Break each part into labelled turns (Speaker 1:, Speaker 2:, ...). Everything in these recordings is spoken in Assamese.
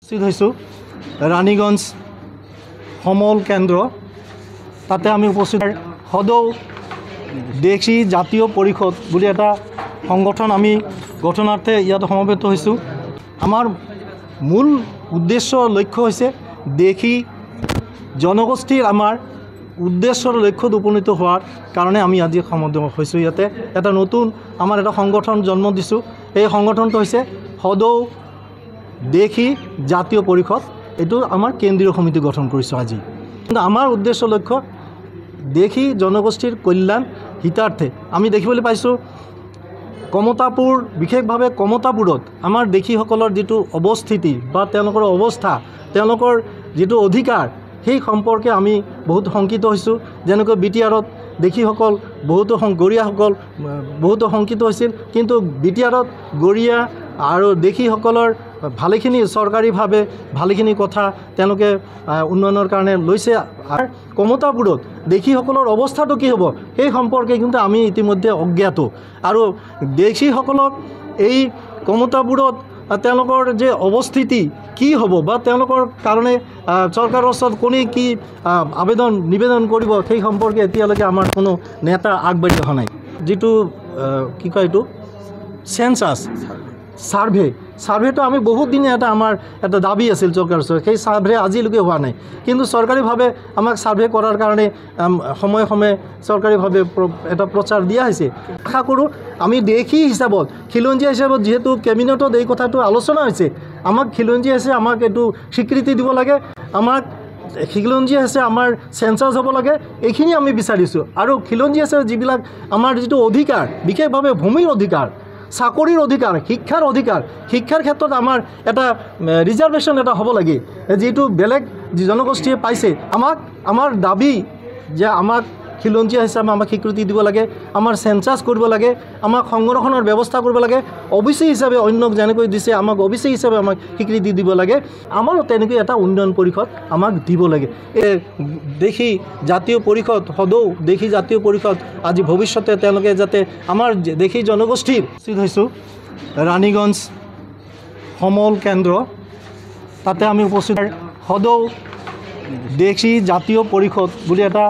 Speaker 1: উপস্থিত হয়েছো রানীগঞ্জ সমল কেন্দ্র তাতে আমি উপস্থিত সদৌ দেশী জাতীয় পরিষদ বুলি এটা সংগঠন আমি গঠনার্থে ইয়াতে সমবেত হয়েছো। আমার মূল উদ্দেশ্য লক্ষ্য হয়েছে দেশী জনগোষ্ঠীর আমার উদ্দেশ্যৰ লক্ষ্যত উপনীত হোৱাৰ কাৰণে আমি আজি সমবেত হৈছোঁ। ইয়াতে এটা নতুন আমাৰ এটা সংগঠন জন্ম দিছোঁ। এই সংগঠনটো হৈছে সদৌ দেশী জাতীয় পৰিষদ। এইটো আমাৰ কেন্দ্ৰীয় সমিতি গঠন কৰিছোঁ আজি। কিন্তু আমাৰ উদ্দেশ্য লক্ষ্য দেশী জনগোষ্ঠীৰ কল্যাণ হিতাৰ্থে আমি দেখিবলৈ পাইছোঁ কমতাপুৰ, বিশেষভাৱে কমতাপুৰত আমাৰ দেশীসকলৰ যিটো অৱস্থিতি বা তেওঁলোকৰ অৱস্থা, তেওঁলোকৰ যিটো অধিকাৰ, সেই সম্পৰ্কে আমি বহুত শংকিত হৈছোঁ। যেনেকৈ বিটিআৰত দেশীসকল বহুতো গৰীয়াসকল বহুতো শংকিত হৈছিল, কিন্তু বিটিআৰত গৰীয়া আৰু দেশীসকলৰ ভালেখিনি চৰকাৰীভাৱে ভালেখিনি কথা তেওঁলোকে উন্নয়নৰ কাৰণে লৈছে। আৰু কমতাপুৰত দেশীসকলৰ অৱস্থাটো কি হ'ব সেই সম্পৰ্কে কিন্তু আমি ইতিমধ্যে অজ্ঞাত। আৰু দেশীসকলক এই কমতাপুৰত তেওঁলোকৰ যে অৱস্থিতি কি হ'ব বা তেওঁলোকৰ কাৰণে চৰকাৰৰ ওচৰত কোনে কি নিবেদন কৰিব সেই সম্পৰ্কে এতিয়ালৈকে আমাৰ কোনো নেতা আগবাঢ়ি অহা নাই। যিটো কি কয় এইটো সেন্সাস সাৰ্ভেটো আমি বহুত দিনে আমাৰ এটা দাবী আছিল চৰকাৰৰ ওচৰত, সেই সাৰ্ভে আজিলৈকে হোৱা নাই। কিন্তু চৰকাৰীভাৱে আমাক সাৰ্ভে কৰাৰ কাৰণে সময়ে সময়ে চৰকাৰীভাৱে এটা প্ৰচাৰ দিয়া হৈছে। আশা কৰোঁ আমি দেশী হিচাপত খিলঞ্জীয়া হিচাপত যিহেতু কেবিনেটত এই কথাটো আলোচনা হৈছে, আমাক খিলঞ্জীয়া হৈছে আমাক এইটো স্বীকৃতি দিব লাগে, আমাক খিলঞ্জীয়া আছে আমাৰ চেঞ্চাছ হ'ব লাগে, এইখিনি আমি বিচাৰিছোঁ। আৰু খিলঞ্জীয়া আছে যিবিলাক আমাৰ যিটো অধিকাৰ, বিশেষভাৱে ভূমিৰ অধিকাৰ, চাকৰিৰ অধিকাৰ, শিক্ষাৰ অধিকাৰ, শিক্ষাৰ ক্ষেত্ৰত আমাৰ এটা ৰিজাৰ্ভেশ্যন এটা হ'ব লাগে, যিটো বেলেগ জনগোষ্ঠীয়ে পাইছে। আমাৰ দাবী যে আমাক খিলঞ্জীয়া হিচাপে আমাক স্বীকৃতি দিব লাগে, আমাৰ চেঞ্চাছ কৰিব লাগে, আমাক সংৰক্ষণৰ ব্যৱস্থা কৰিব লাগে, অবিচি হিচাপে অন্যক যেনেকৈ দিছে আমাক অবিচি হিচাপে আমাক স্বীকৃতি দিব লাগে। আমাৰো তেনেকৈ এটা উন্নয়ন পৰিষদ আমাক দিব লাগে। এই দেশী জাতীয় পৰিষদ, সদৌ দেশী জাতীয় পৰিষদ আজি ভৱিষ্যতে তেওঁলোকে যাতে আমাৰ দেশী জনগোষ্ঠীৰ উপস্থিত হৈছোঁ ৰানীগঞ্জ সমল কেন্দ্ৰ তাতে আমি উপস্থিত সদৌ দেশী জাতীয় পৰিষদ বুলি এটা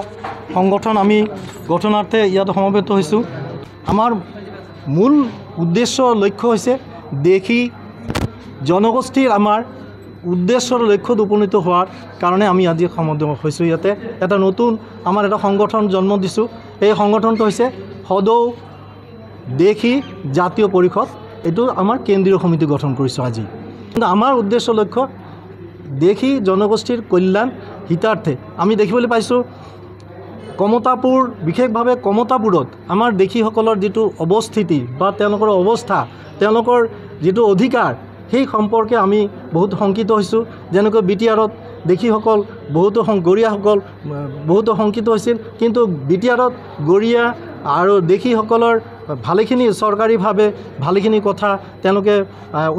Speaker 1: সংগঠন আমি গঠনাৰ্থে ইয়াতে সমবেত হৈছোঁ। আমাৰ মূল উদ্দেশ্য লক্ষ্য হৈছে দেশী জনগোষ্ঠীৰ আমাৰ উদ্দেশ্যৰ লক্ষ্যত উপনীত হোৱাৰ কাৰণে আমি আজি সমবেত হৈছোঁ। ইয়াতে এটা নতুন আমাৰ এটা সংগঠন জন্ম দিছোঁ। এই সংগঠনটো হৈছে সদৌ দেশী জাতীয় পৰিষদ। এইটো আমাৰ কেন্দ্ৰীয় সমিতি গঠন কৰিছোঁ আজি। কিন্তু আমাৰ উদ্দেশ্য লক্ষ্য দেশী জনগোষ্ঠীৰ কল্যাণ হিতাৰ্থে আমি দেখিবলৈ পাইছোঁ কমতাপুৰ, বিশেষভাৱে কমতাপুৰত আমাৰ দেশীসকলৰ যিটো অৱস্থিতি বা তেওঁলোকৰ অৱস্থা, তেওঁলোকৰ যিটো অধিকাৰ, সেই সম্পৰ্কে আমি বহুত শংকিত হৈছোঁ। যেনেকৈ বিটিআৰত দেশীসকল বহুতো গৰীয়াসকল বহুতো শংকিত হৈছিল, কিন্তু বিটিআৰত গৰীয়া আৰু দেশীসকলৰ ভালেখিনি চৰকাৰীভাৱে ভালেখিনি কথা তেওঁলোকে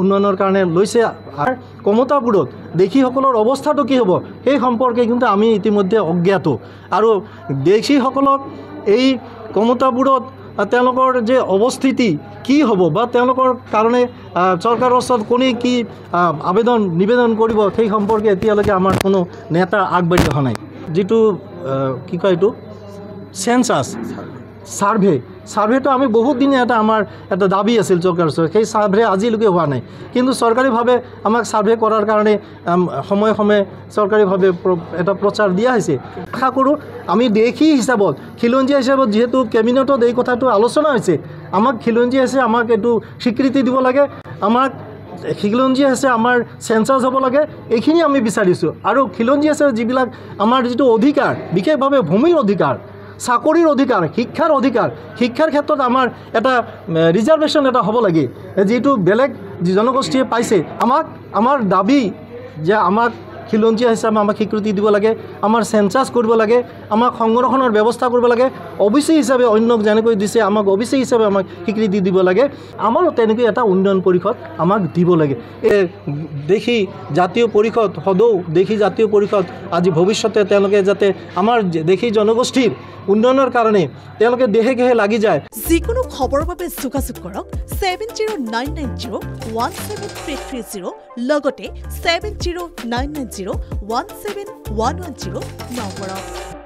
Speaker 1: উন্নয়নৰ কাৰণে লৈছে। আৰু কমতাপুৰত দেশীসকলৰ অৱস্থাটো কি হ'ব সেই সম্পৰ্কে কিন্তু আমি ইতিমধ্যে অজ্ঞাত। আৰু দেশীসকলক এই কমতাপুৰত তেওঁলোকৰ যে অৱস্থিতি কি হ'ব বা তেওঁলোকৰ কাৰণে চৰকাৰৰ ওচৰত কোনে কি নিবেদন কৰিব সেই সম্পৰ্কে এতিয়ালৈকে আমাৰ কোনো নেতা আগবাঢ়ি অহা নাই। যিটো কি কয় এইটো সেন্সাস সাৰ্ভেটো আমি বহুত দিনে আমাৰ এটা দাবী আছিল চৰকাৰৰ ওচৰত, সেই সাৰ্ভে আজিলৈকে হোৱা নাই। কিন্তু চৰকাৰীভাৱে আমাক সাৰ্ভে কৰাৰ কাৰণে সময়ে সময়ে চৰকাৰীভাৱে এটা প্ৰচাৰ দিয়া হৈছে। আশা কৰোঁ আমি দেশী হিচাপত খিলঞ্জীয়া হিচাপত যিহেতু কেবিনেটত এই কথাটো আলোচনা হৈছে, আমাক খিলঞ্জীয়া আছে আমাক এইটো স্বীকৃতি দিব লাগে, আমাক খিলঞ্জীয়া আছে আমাৰ চেঞ্চাছ হ'ব লাগে, এইখিনি আমি বিচাৰিছোঁ। আৰু খিলঞ্জীয়া আছে যিবিলাক আমাৰ যিটো অধিকাৰ, বিশেষভাৱে ভূমিৰ অধিকাৰ, চাকৰিৰ অধিকাৰ, শিক্ষাৰ অধিকাৰ, শিক্ষাৰ ক্ষেত্ৰত আমাৰ এটা ৰিজাৰ্ভেশ্যন এটা হ'ব লাগে, যিটো বেলেগ জনগোষ্ঠীয়ে পাইছে। আমাৰ দাবী যে আমাক খিলঞ্জীয়া হিচাপে আমাক স্বীকৃতি দিব লাগে আমাৰ চেঞ্চাছ কৰিব লাগে আমাক সংৰক্ষণৰ ব্যৱস্থা কৰিব লাগে অবিচি হিচাপে অন্যক যেনেকৈ দিছে আমাক অবিচি হিচাপে আমাক স্বীকৃতি দিব লাগে আমাৰো তেনেকৈ এটা উন্নয়ন পৰিষদ আমাক দিব লাগে এই দেশী জাতীয় পৰিষদ সদৌ দেশী জাতীয় পৰিষদ আজি ভৱিষ্যতে তেওঁলোকে যাতে আমাৰ দেশী জনগোষ্ঠীৰ উন্নয়নৰ কাৰণে তেওঁলোকে দেহে দেহে লাগি যায়
Speaker 2: যিকোনো খবৰৰ বাবে যোগাযোগ কৰক 7099017330 লগতে 7099017110 নম্বৰত